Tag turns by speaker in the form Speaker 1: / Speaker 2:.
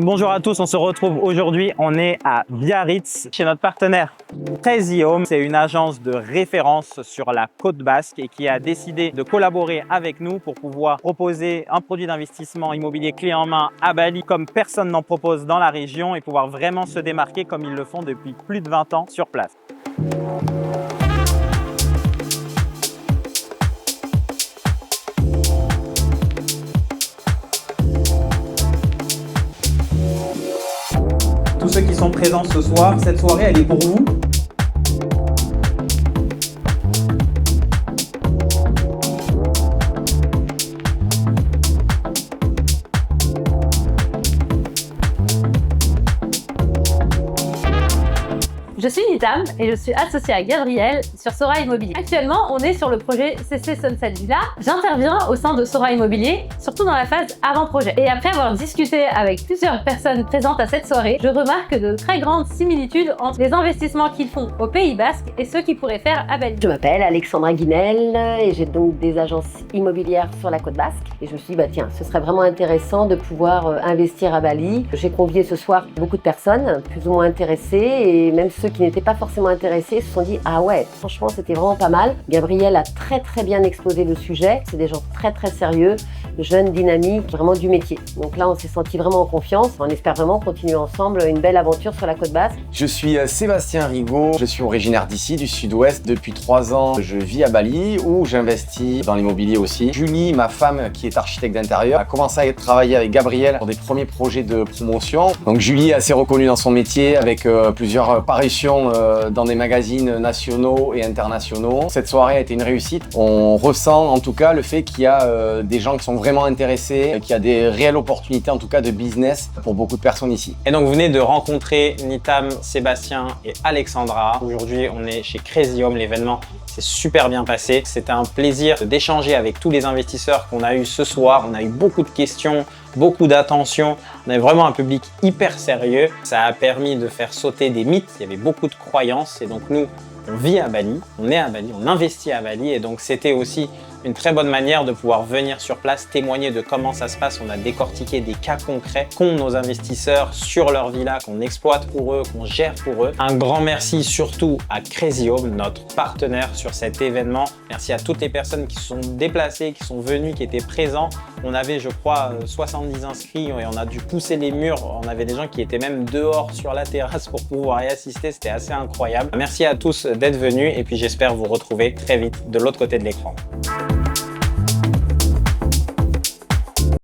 Speaker 1: Bonjour à tous, on se retrouve aujourd'hui, on est à Biarritz chez notre partenaire Crazy Home. C'est une agence de référence sur la côte basque et qui a décidé de collaborer avec nous pour pouvoir proposer un produit d'investissement immobilier clé en main à Bali comme personne n'en propose dans la région et pouvoir vraiment se démarquer comme ils le font depuis plus de 20 ans sur place. Tous ceux qui sont présents ce soir, cette soirée elle est pour vous.
Speaker 2: Je suis Nitam et je suis associée à Gabriel sur Sora Immobilier. Actuellement, on est sur le projet CC Sunset Villa. J'interviens au sein de Sora Immobilier, surtout dans la phase avant-projet. Et après avoir discuté avec plusieurs personnes présentes à cette soirée, je remarque de très grandes similitudes entre les investissements qu'ils font au Pays Basque et ceux qu'ils pourraient faire à Bali.
Speaker 3: Je m'appelle Alexandra Guinel et j'ai donc des agences immobilières sur la côte basque. Et je me suis dit, tiens, ce serait vraiment intéressant de pouvoir investir à Bali. J'ai convié ce soir beaucoup de personnes, plus ou moins intéressées, et même ceux qui n'étaient pas forcément intéressés se sont dit ah ouais, franchement c'était vraiment pas mal. Gabriel a très bien exposé le sujet, c'est des gens très sérieux, jeunes, dynamiques, vraiment du métier. Donc là on s'est senti vraiment en confiance, on espère vraiment continuer ensemble une belle aventure sur la côte basque.
Speaker 4: Je suis Sébastien Rigaud, je suis originaire d'ici, du sud-ouest. Depuis 3 ans, je vis à Bali où j'investis dans l'immobilier aussi. Julie, ma femme qui est architecte d'intérieur, a commencé à travailler avec Gabriel pour des premiers projets de promotion. Donc Julie est assez reconnue dans son métier avec plusieurs parutions dans des magazines nationaux et internationaux. Cette soirée a été une réussite. On ressent en tout cas le fait qu'il y a des gens qui sont vraiment intéressés, qu'il y a des réelles opportunités en tout cas de business pour beaucoup de personnes ici.
Speaker 1: Et donc vous venez de rencontrer Nitam, Sébastien et Alexandra. Aujourd'hui on est chez Crazy Home, l'événement s'est super bien passé. C'était un plaisir d'échanger avec tous les investisseurs qu'on a eu ce soir. On a eu beaucoup de questions, beaucoup d'attention. On avait vraiment un public hyper sérieux. Ça a permis de faire sauter des mythes. Il y avait beaucoup de croyances et donc nous, on vit à Bali, on est à Bali, on investit à Bali et donc c'était aussi une très bonne manière de pouvoir venir sur place, témoigner de comment ça se passe. On a décortiqué des cas concrets qu'ont nos investisseurs sur leur villa, qu'on exploite pour eux, qu'on gère pour eux. Un grand merci surtout à Crazy Home, notre partenaire sur cet événement. Merci à toutes les personnes qui se sont déplacées, qui sont venues, qui étaient présents. On avait, je crois, 70 inscrits et on a dû pousser les murs. On avait des gens qui étaient même dehors sur la terrasse pour pouvoir y assister. C'était assez incroyable. Merci à tous d'être venus et puis j'espère vous retrouver très vite de l'autre côté de l'écran.